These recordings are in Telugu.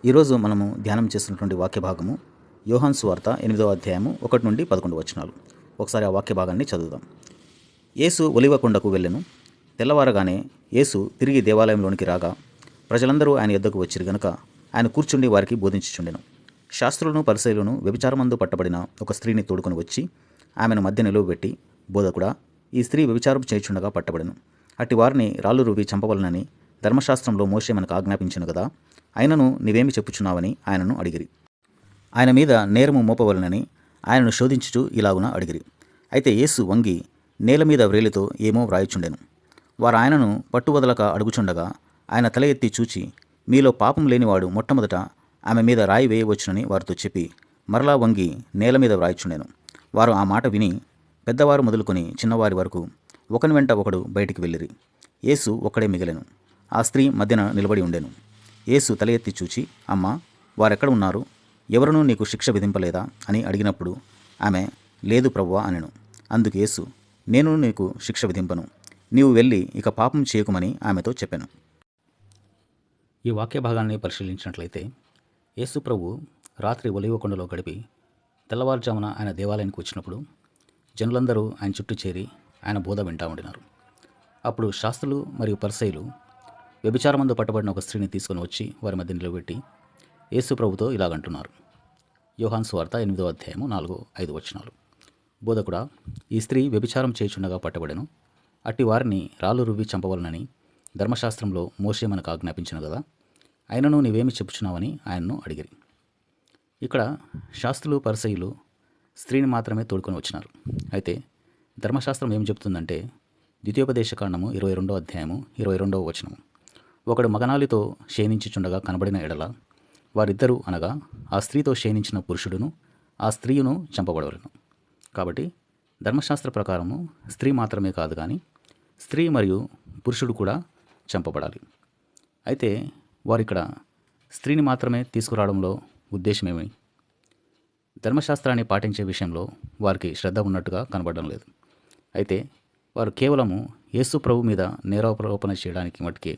ఈరోజు మనము ధ్యానం చేస్తున్నటువంటి వాక్య భాగము యోహాను సువార్త 8వ అధ్యాయము 1 నుండి 11 వచనాలు. ఒకసారి ఆ వాక్య భాగాన్ని చదువుదాం. యేసు ఒలివ కొండకు వెళ్ళెను. తెల్లవారగానే యేసు తిరిగి దేవాలయంలోనికి రాగా ప్రజలందరూ ఆయన యొద్దకు వచ్చిరి గనుక ఆయన కూర్చుండి వారికి బోధించుచుండెను. శాస్త్రులను పరిసయ్యులను వ్యభిచారమందు పట్టబడిన ఒక స్త్రీని తోడుకొని వచ్చి ఆమెను మధ్య నిలువబెట్టి, బోధకుడా, ఈ స్త్రీ వ్యభిచారం చేయుచుండగా పట్టబడెను. అట్టి వారిని రాళ్ళు రువ్వి చంపవలనని ధర్మశాస్త్రంలో మోషే మనకు ఆజ్ఞాపించెను కదా, అయినను నీవేమి చెప్పుచున్నావని ఆయనను అడిగిరి. ఆయన మీద నేరము మోపవలనని ఆయనను శోధించుచు ఇలాగున అడిగిరి. అయితే యేసు వంగి నేల మీద వ్రేలితో ఏమో వ్రాయుచుండెను. వారు ఆయనను పట్టువదలక అడుగుచుండగా ఆయన తల ఎత్తి చూచి, మీలో పాపం లేనివాడు మొట్టమొదట ఆమె మీద రాయి వేయవచ్చునని వారితో చెప్పి మరలా వంగి నేల మీద వ్రాయుచుండెను. వారు ఆ మాట విని పెద్దవారు మొదలుకొని చిన్నవారి వరకు ఒకని వెంట ఒకడు బయటికి వెళ్ళిరి. యేసు ఒక్కడే మిగిలెను. ఆ స్త్రీ మధ్యన నిలబడి ఉండెను. యేసు తల ఎత్తి చూచి, అమ్మా, వారెక్కడ ఉన్నారు? ఎవరునూ నీకు శిక్ష విధింపలేదా అని అడిగినప్పుడు ఆమె, లేదు ప్రభువా అనెను. అందుకు యేసు, నేను నీకు శిక్ష విధింపను, నీవు వెళ్ళి ఇక పాపం చేయకుమని ఆమెతో చెప్పాను. ఈ వాక్య భాగాన్ని పరిశీలించినట్లయితే యేసు ప్రభు రాత్రి ఒలివ కొండలో గడిపి తెల్లవారుజామున ఆయన దేవాలయానికి వచ్చినప్పుడు జనులందరూ ఆయన చుట్టూ చేరి ఆయన బోధ వింటా ఉండినారు. అప్పుడు శాస్త్రులు మరియు పరిసయ్యులు వ్యభిచారమందు పట్టబడిన ఒక స్త్రీని తీసుకొని వచ్చి వారి మధ్య నిలబెట్టి యేసు ప్రభుతో ఇలాగంటున్నారు. యోహాను సువార్త 8వ అధ్యాయము 4-5 వచనాలు. బోధకుడా, ఈ స్త్రీ వ్యభిచారం చేయుచుండగా పట్టబడెను. అట్టి వారిని రాళ్ళు రువ్వి చంపవలనని ధర్మశాస్త్రంలో మోషే మనకు ఆజ్ఞాపించెను కదా, అయినను నీవేమి చెప్పుచున్నావని ఆయన్ను అడిగిరి. ఇక్కడ శాస్త్రులు పరిసయ్యులు స్త్రీని మాత్రమే తోడుకొని వచ్చినారు. అయితే ధర్మశాస్త్రం ఏం చెప్తుందంటే ద్వితీయోపదేశకాండము 22వ అధ్యాయము 22వ వచనము, ఒకడు మగనాలితో శయనించుచుండగా కనబడిన ఎడల వారిద్దరూ అనగా ఆ స్త్రీతో శయనించిన పురుషుడును ఆ స్త్రీయును చంపబడవలెను. కాబట్టి ధర్మశాస్త్ర ప్రకారము స్త్రీ మాత్రమే కాదు కానీ స్త్రీ మరియు పురుషుడు కూడా చంపబడాలి. అయితే వారిక్కడ స్త్రీని మాత్రమే తీసుకురావడంలో ఉద్దేశమేమి? ధర్మశాస్త్రాన్ని పాటించే విషయంలో వారికి శ్రద్ధ ఉన్నట్టుగా కనబడడం లేదు. అయితే వారు కేవలము యేసు ప్రభు మీద నేరారోపణ చేయడానికి మట్టుకే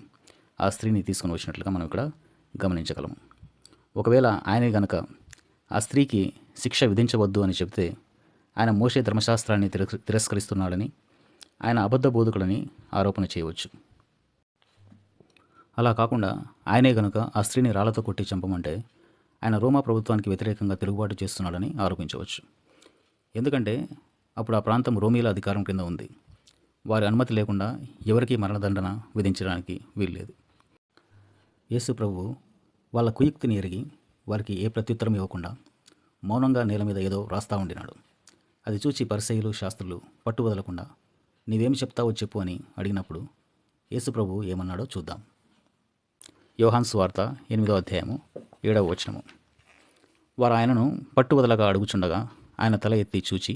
ఆ స్త్రీని తీసుకొని వచ్చినట్లుగా మనం ఇక్కడ గమనించగలము. ఒకవేళ ఆయనే గనక ఆ స్త్రీకి శిక్ష విధించవద్దు అని చెప్తే ఆయన మోషే ధర్మశాస్త్రాన్ని తిరస్కరిస్తున్నాడని, ఆయన అబద్ధ బోధకుడని ఆరోపణ చేయవచ్చు. అలా కాకుండా ఆయనే గనుక ఆ స్త్రీని రాళ్లతో కొట్టి చంపమంటే ఆయన రోమా ప్రభుత్వానికి వ్యతిరేకంగా తిరుగుబాటు చేస్తున్నాడని ఆరోపించవచ్చు. ఎందుకంటే అప్పుడు ఆ ప్రాంతం రోమీల అధికారం కింద ఉంది. వారి అనుమతి లేకుండా ఎవరికీ మరణదండన విధించడానికి వీల్లేదు. యేసు ప్రభు వాళ్ళ కుయుక్తిని ఎరిగి వారికి ఏ ప్రత్యుత్తరం ఇవ్వకుండా మౌనంగా నేల మీద ఏదో రాస్తా ఉండినాడు. అది చూచి పరిసయ్యులు శాస్త్రులు పట్టు వదలకుండా నీవేమి చెప్తావో చెప్పు అని అడిగినప్పుడు యేసు ప్రభు ఏమన్నాడో చూద్దాం. యోహాను సువార్త 8వ అధ్యాయము 7వ వచనము, వారు ఆయనను పట్టు వదలగా అడుగుచుండగా ఆయన తల ఎత్తి చూచి,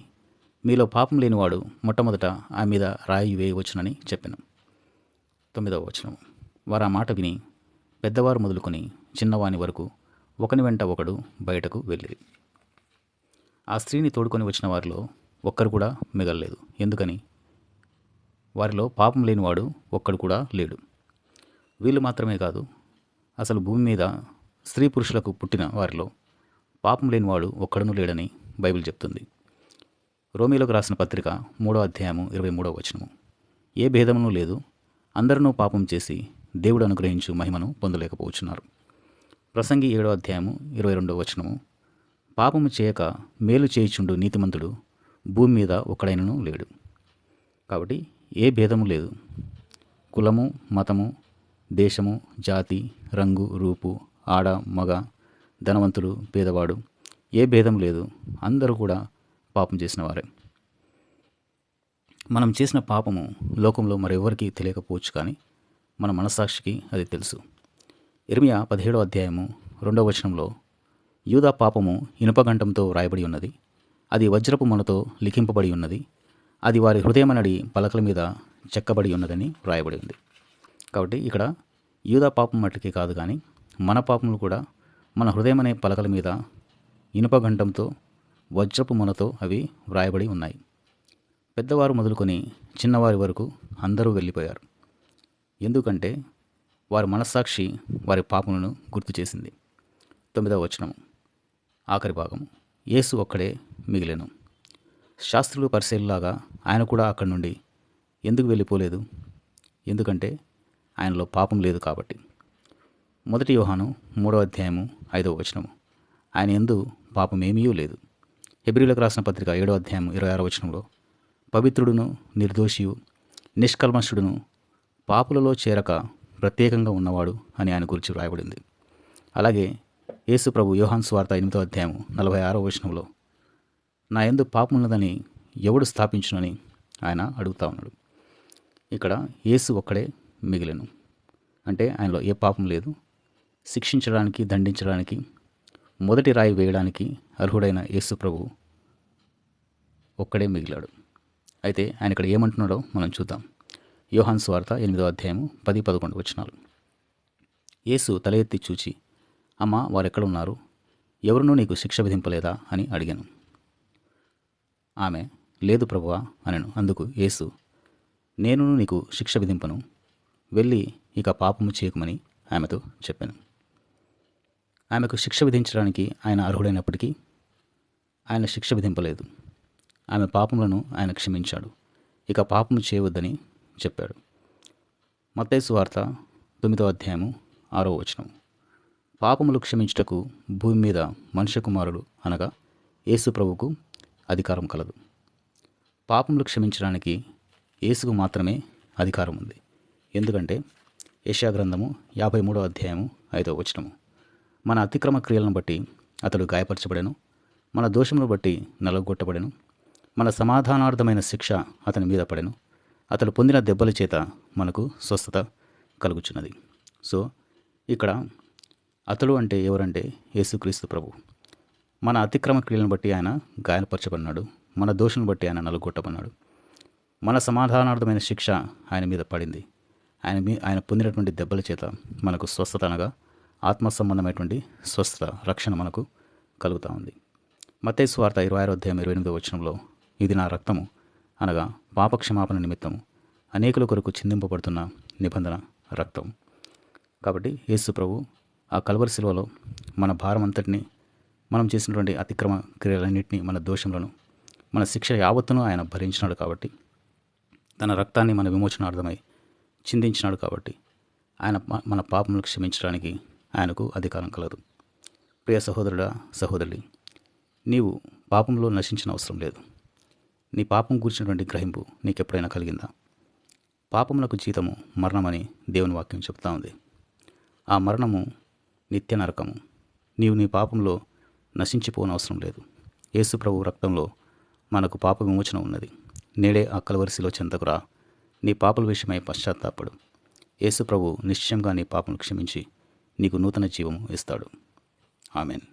మీలో పాపం లేనివాడు మొట్టమొదట ఆ మీద రాయి వేయవచ్చునని చెప్పాను. 9వ వచనం, వారు ఆ మాట విని పెద్దవారు మొదలుకొని చిన్నవాని వరకు ఒకని వెంట ఒకడు బయటకు వెళ్ళిరి. ఆ స్త్రీని తోడుకొని వచ్చిన వారిలో ఒక్కరు కూడా మిగలలేదు. ఎందుకని? వారిలో పాపం లేనివాడు ఒక్కడు కూడా లేడు. వీళ్ళు మాత్రమే కాదు, అసలు భూమి మీద స్త్రీ పురుషులకు పుట్టిన వారిలో పాపం లేనివాడు ఒక్కడును లేడని బైబిల్ చెప్తుంది. రోమీలకు రాసిన పత్రిక 3వ అధ్యాయము 23వ వచనము, ఏ భేదమును లేదు, అందరూ పాపం చేసి దేవుడు అనుగ్రహించు మహిమను పొందలేకపోవచ్చున్నారు. ప్రసంగి 7వ అధ్యాయము 22వ వచనము, పాపము చేయక మేలు చేయుచుండు నీతిమంతుడు భూమి మీద ఒక్కడైనను లేడు. కాబట్టి ఏ భేదము లేదు. కులము, మతము, దేశము, జాతి, రంగు, రూపు, ఆడ, మగ, ధనవంతుడు, పేదవాడు, ఏ భేదం లేదు. అందరూ కూడా పాపం చేసిన వారే. మనం చేసిన పాపము లోకంలో మరెవరికి తెలియకపోవచ్చు, కానీ మన మనస్సాక్షికి అది తెలుసు. ఇర్మియా 17వ అధ్యాయము 2వ వచనంలో, యూదా పాపము ఇనుపగంటంతో వ్రాయబడి ఉన్నది, అది వజ్రపు మొనతో లిఖింపబడి ఉన్నది, అది వారి హృదయమనడి పలకల మీద చెక్కబడి ఉన్నదని వ్రాయబడి ఉంది. కాబట్టి ఇక్కడ యూదా పాపం మట్టుకే కాదు కానీ మన పాపములు కూడా మన హృదయమనే పలకల మీద ఇనుపగంటంతో వజ్రపు మొనతో అవి వ్రాయబడి ఉన్నాయి. పెద్దవారు మొదలుకొని చిన్నవారి వరకు అందరూ వెళ్ళిపోయారు. ఎందుకంటే వారి మనస్సాక్షి వారి పాపములను గుర్తు చేసింది. 9వ వచనము ఆఖరి భాగము. యేసు ఒక్కడే మిగిలెను. శాస్త్రులు పరిశీలిలాగా ఆయన కూడా అక్కడి నుండి ఎందుకు వెళ్ళిపోలేదు? ఎందుకంటే ఆయనలో పాపం లేదు కాబట్టి. 1 యోహాను 3వ అధ్యాయము 5వ వచనము ఆయన యందు పాపమేమీ లేదు. హెబ్రీయులకు రాసిన పత్రిక 7వ అధ్యాయం 26వ వచనంలో పవిత్రుడును నిర్దోషియు నిష్కల్మషుడును పాపులలో చేరక ప్రత్యేకంగా ఉన్నవాడు అని ఆయన గురించి వ్రాయబడింది. అలాగే యేసు ప్రభు యోహాను సువార్త 8వ అధ్యాయం 46వ వచనంలో నా యందు పాపమున్నదని ఎవడు స్థాపించునని ఆయన అడుగుతా ఉన్నాడు. ఇక్కడ యేసు ఒక్కడే మిగిలెను అంటే ఆయనలో ఏ పాపం లేదు. శిక్షించడానికి, దండించడానికి, మొదటి రాయి వేయడానికి అర్హుడైన యేసు ప్రభు ఒక్కడే మిగిలాడు. అయితే ఆయన ఇక్కడ ఏమంటున్నాడో మనం చూద్దాం. యోహాను సువార్త 8వ అధ్యాయము 10-11 వచనాలు. యేసు తల ఎత్తి చూచి, అమ్మా, వారెక్కడ ఉన్నారు? ఎవరునూ నీకు శిక్ష విధింపలేదా అని అడిగాను. ఆమె, లేదు ప్రభువా అనెను. అందుకు యేసు, నేను నీకు శిక్ష విధింపను, వెళ్ళి ఇక పాపము చేయకుమని ఆమెతో చెప్పాను. ఆమెకు శిక్ష విధించడానికి ఆయన అర్హుడైనప్పటికీ ఆయన శిక్ష విధింపలేదు. ఆమె పాపములను ఆయన క్షమించాడు. ఇక పాపము చేయవద్దని చెప్పాడు. మత్తయి సువార్త 9వ అధ్యాయము 6వ వచనం పాపములు క్షమించుటకు భూమి మీద మనుష్య కుమారుడు అనగా యేసు ప్రభువుకు అధికారం కలదు. పాపములు క్షమించడానికి యేసుకు మాత్రమే అధికారం ఉంది. ఎందుకంటే యెషయా గ్రంథము 53వ అధ్యాయము 5వ వచనము మన అతిక్రమ క్రియలను బట్టి అతడు గాయపరచబడెను, మన దోషములను బట్టి నలగొట్టబడెను, మన సమాధానార్థమైన శిక్ష అతని మీద పడెను, అతడు పొందిన దెబ్బల చేత మనకు స్వస్థత కలుగుచున్నది. సో ఇక్కడ అతడు అంటే ఎవరంటే యేసుక్రీస్తు ప్రభు. మన అతిక్రమ క్రియలను బట్టి ఆయన గాయపరచబడినాడు, మన దోషులను బట్టి ఆయన నలగొట్టబడినాడు, మన సమాధానార్థమైన శిక్ష ఆయన మీద పడింది. ఆయన పొందినటువంటి దెబ్బల చేత మనకు స్వస్థత అనగా ఆత్మ సంబంధమైనటువంటి స్వస్థత, రక్షణ మనకు కలుగుతూ ఉంది. మత్తయి సువార్త 26వ అధ్యాయం 28వ వచనంలో ఇది నా రక్తము అనగా పాపక్షమాపణ నిమిత్తము అనేకుల కొరకు చిందింపబడుతున్న నిబంధన రక్తం. కాబట్టి యేసు ప్రభు ఆ కల్వరి శిలువలో మన భారం అంతటిని, మనం చేసినటువంటి అతిక్రమ క్రియలన్నింటినీ, మన దోషములను, మన శిక్ష యావత్తును ఆయన భరించినాడు. కాబట్టి తన రక్తాన్ని మన విమోచనార్థమై చిందించినాడు. కాబట్టి ఆయన మన పాపములను క్షమించడానికి ఆయనకు అధికారం కలదు. ప్రియ సహోదరుడా, సహోదరి, నీవు పాపంలో నశించిన అవసరం లేదు. నీ పాపం గురించినటువంటి గ్రహింపు నీకెప్పుడైనా కలిగిందా? పాపములకు జీతము మరణమని దేవుని వాక్యం చెప్తా ఉంది. ఆ మరణము నిత్య నరకము. నీవు నీ పాపంలో నశించిపోనవసరం లేదు. యేసు ప్రభు రక్తంలో మనకు పాప విమోచన ఉన్నది. నేడే ఆ కల్వరిశిలో చెంతకురా, నీ పాపల విషయమై పశ్చాత్తాపడు. యేసు ప్రభు నిశ్చయంగా నీ పాపను క్షమించి నీకు నూతన జీవము ఇస్తాడు. ఆమెన్.